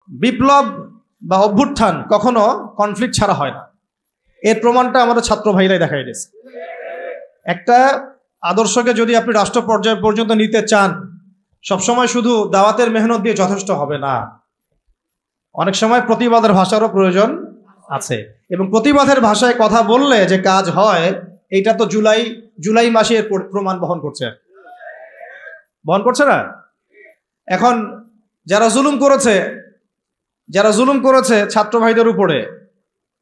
বিপ্লব বা অভ্যুত্থান কখনো কনফ্লিক্ট ছাড়া হয় না। এর প্রমাণটা আমাদের ছাত্র ভাইরাই দেখাই দিয়েছে। একটা আদর্শকে যদি আপনি রাষ্ট্র পর্যায় পর্যন্ত নিতে চান, সবসময় শুধু দাওয়াতের মেহনত দিয়ে যথেষ্ট হবে না। অনেক সময় প্রতিবাদের ভাষারও প্রয়োজন আছে, এবং প্রতিবাদের ভাষায় কথা বললে যে কাজ হয়, এইটা তো জুলাই মাসে এর প্রমাণ বহন করছে না। এখন যারা জুলুম করেছে ছাত্র ভাইদের উপরে,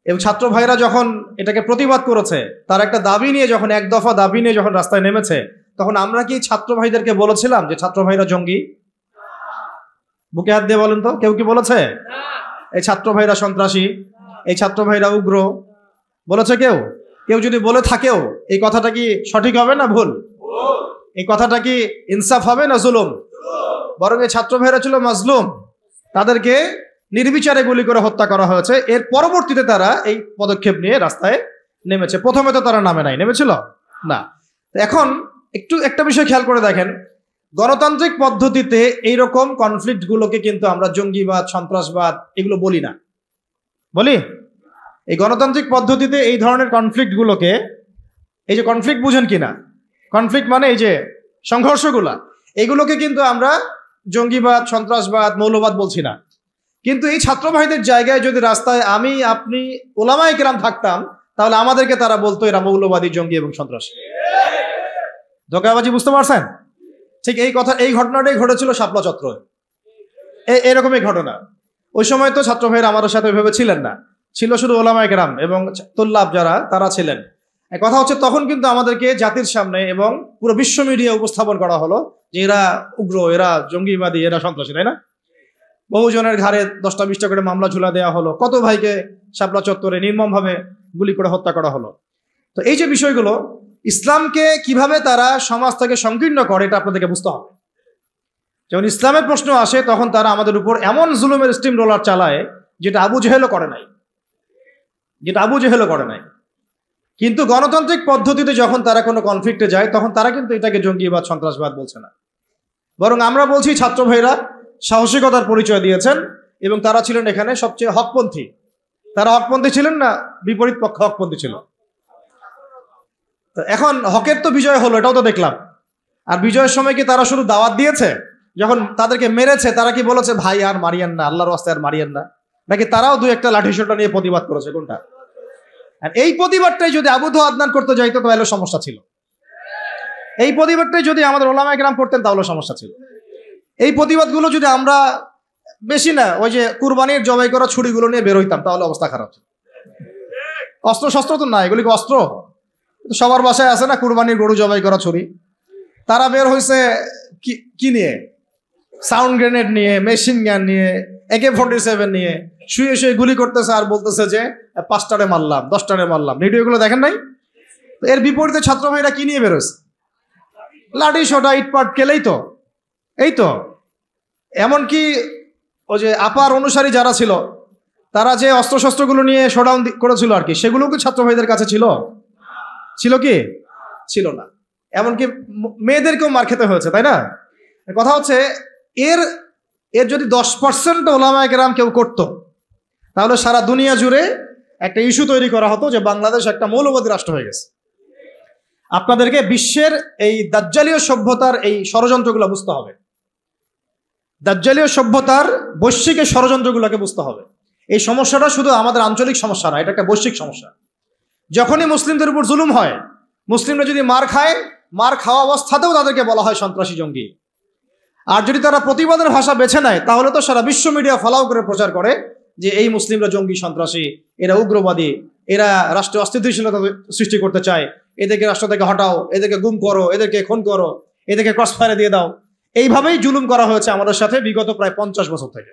এবং ছাত্র ভাইরা যখন এটাকে প্রতিবাদ করেছে, তার একটা দাবি নিয়ে যখন এক দফা দাবি নিয়ে যখন রাস্তায় নেমেছে, তখন আমরা কি ছাত্র ভাইদেরকে বলেছিলাম যে ছাত্র ভাইরা জঙ্গি? বুকে হাত দিয়ে বলেন তো, কেউ কি বলেছে এই ছাত্র ভাইরা সন্ত্রাসী, এই ছাত্র ভাইরা উগ্র? বলেছে কেউ? যদি বলে থাকেও, এই কথাটা কি সঠিক হবে না ভুল? এই কথাটা কি ইনসাফ হবে না জুলুম? বরং এই ছাত্র ভাইরা ছিল মাজলুম, তাদেরকে নির্বিচারে গুলি করে হত্যা করা হয়েছে। এর পরবর্তীতে তারা এই পদক্ষেপ নিয়ে রাস্তায় নেমেছে। প্রথমে তো তারা নেমেছিল না। এখন একটা বিষয় খেয়াল করে দেখেন, গণতান্ত্রিক পদ্ধতিতে এইরকম কনফ্লিক্ট গুলোকে কিন্তু আমরা জঙ্গিবাদ, সন্ত্রাসবাদ এগুলো বলি না। বলি? এই গণতান্ত্রিক পদ্ধতিতে এই ধরনের কনফ্লিক্ট গুলোকে, এই যে কনফ্লিক্ট বুঝেন কিনা, কনফ্লিক্ট মানে এই যে সংঘর্ষগুলা, এগুলোকে কিন্তু আমরা জঙ্গিবাদ, সন্ত্রাসবাদ, মৌলবাদ বলছি না। কিন্তু এই ছাত্র ভাইদের জায়গায় যদি রাস্তায় আমি, আপনি, ওলামায়ে কেরাম থাকতাম, তাহলে আমাদেরকে তারা বলতো এরা মৌলবাদী, জঙ্গি এবং সন্ত্রাসী। ধোঁকাবাজি বুঝতে পারছেন? ঠিক এই ঘটনাটাই ঘটেছিল শাপলা চত্বরে। এরকমই ঘটনা। ওই সময় তো ছাত্র ভাইরা আমাদের সাথে ওইভাবে ছিলেন না, ছিল শুধু ওলামায়ে কেরাম এবং তুল্লাব যারা, তারা ছিলেন। কথা হচ্ছে, তখন কিন্তু আমাদেরকে জাতির সামনে এবং পুরো বিশ্ব মিডিয়া উপস্থাপন করা হলো যে এরা উগ্র, এরা জঙ্গিবাদী, এরা সন্ত্রাসী, তাই না? বহুজনের ঘাড়ে 10টা-20টা করে মামলা ঝুলা দেওয়া হলো, কত ভাইকে শাপলা চত্বরে নির্মমভাবে গুলি করে হত্যা করা হলো। তো এই যে বিষয়গুলো, ইসলামকে কিভাবে তারা সমাজ থেকে সংকীর্ণ করে, এটা আপনাদেরকে বুঝতে হবে। যখন ইসলামের প্রশ্ন আসে, তখন তারা আমাদের উপর এমন জুলুমের স্টিম রোলার চালায় যেটা আবু জেহেলও করে নাই। কিন্তু গণতান্ত্রিক পদ্ধতিতে যখন তারা কোনো কনফ্লিক্টে যায়, তখন তারা কিন্তু এটাকে জঙ্গিবাদ, সন্ত্রাসবাদ বলছে না। বরং আমরা বলছি ছাত্র ভাইরা সাহসিকতার পরিচয় দিয়েছেন, এবং তারা ছিলেন এখানে সবচেয়ে হকপন্থী। তারা হকপন্থী ছিলেন না বিপরীত পক্ষ হকপন্থী ছিল? এখন হকের তো বিজয় হলো, এটাও তো দেখলাম। আর বিজয়ের সময় কি তারা শুধু দাওয়াত দিয়েছে? যখন তাদেরকে মেরেছে, তারা কি বলেছে ভাই আর মারিয়েন না, আল্লাহর রাস্তায় আর মারিয়েন না? নাকি তারাও দুই একটা লাঠি সোটা নিয়ে প্রতিবাদ করেছে? কোনটা? আর এই প্রতিবাদটাই যদি আবু আদনান করতে যাইতো, তাহলে সমস্যা ছিল। এই প্রতিবাদটাই যদি আমাদের ওলামায়ে কেরাম করতেন, তাহলে সমস্যা ছিল। এই প্রতিবাদগুলো যদি আমরা বেশি না, ওই যে কুরবানির জবাই করা ছুরিগুলো নিয়ে বের হইতাম, তাহলে অবস্থা খারাপ ছিল। অস্ত্র শস্ত্র তো না, এগুলি কি অস্ত্র? সবার বাসায় আছে না কুরবানির গরু জবাই করা ছুরি? তারা বের হয়েছে কি নিয়ে? সাউন্ড গ্রেনেড নিয়ে, মেশিন গান নিয়ে, AK-47 নিয়ে শুয়ে গুলি করতেছে, আর বলতেছে যে 5টারে মারলাম, 10টারে মারলাম। ভিডিওগুলো দেখেন নাই? এর বিপরীতে ছাত্র ভাইরা কি নিয়ে বেরোছে? লাঠি সোটা, ইটপাট কেলেই তো। এই তো, এমনকি ওই যে আপার অনুসারী যারা ছিল, তারা যে অস্ত্রশস্ত্রগুলো নিয়ে শোডাউন করেছিল আর কি, সেগুলো কি ছাত্র ভাইদের কাছে ছিল কি? ছিল না। এমনকি মেয়েদেরকেও মার খেতে হয়েছে, তাই না? কথা হচ্ছে, এর যদি 10% ওলামায়ে কেরাম কেউ করতো, তাহলে সারা দুনিয়া জুড়ে একটা ইস্যু তৈরি করা হতো যে বাংলাদেশ একটা মৌলবাদী রাষ্ট্র হয়ে গেছে। আপনাদেরকে বিশ্বের এই দাজ্জালীয় সভ্যতার এই ষড়যন্ত্রগুলো বুঝতে হবে। দাজ্জালীয় সভ্যতার বৈশ্বিক এই ষড়যন্ত্রগুলোকে বুঝতে হবে। এই সমস্যাটা শুধু আমাদের আঞ্চলিক সমস্যা না, এটা একটা বৈশ্বিক সমস্যা। যখনই মুসলিমদের উপর জুলুম হয়, মুসলিমরা যদি মার খায়, মার খাওয়া অবস্থাতেও তাদেরকে বলা হয় সন্ত্রাসী, জঙ্গি। আর যদি তারা প্রতিবাদের ভাষা বেছে নেয়, তাহলে তো সারা বিশ্ব মিডিয়া ফলাও করে প্রচার করে যে এই মুসলিমরা জঙ্গি, সন্ত্রাসী, এরা উগ্রবাদী, এরা রাষ্ট্রে অস্থিতিশীলতা সৃষ্টি করতে চায়, এদেরকে রাষ্ট্র থেকে হটাও, এদেরকে গুম করো, এদেরকে খুন করো, এদেরকে ক্রসফায়ারে দিয়ে দাও। এইভাবেই জুলুম করা হয়েছে আমাদের সাথে বিগত প্রায় 50 বছর থেকে।